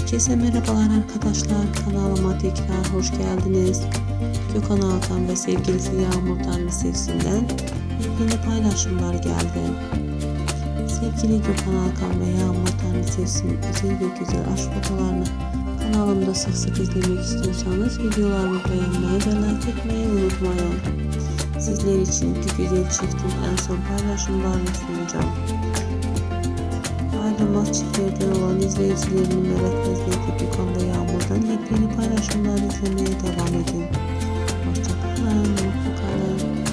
Herkese merhabalar arkadaşlar, kanalıma tekrar hoş geldiniz. Gökhan Alkan ve sevgilisi Yağmur Tanrısevsin'den yeni paylaşımlar geldi. Sevgili Gökhan Alkan ve Yağmur Tanrısevsin güzel ve güzel aşk fotolarını kanalımda sık sık izlemek istiyorsanız videolarımı beğenmeyi ve like etmeyi unutmayın. Sizler için bu güzel çiftin en son paylaşımlarını sunacağım. Ayrılmaz çiftlerden olan izleyicilerinin merak ettiği Gökhan ve Yağmur'dan yepyeni paylaşımlar izlemeye devam edin. Hoşça kalın, mutlu kalın.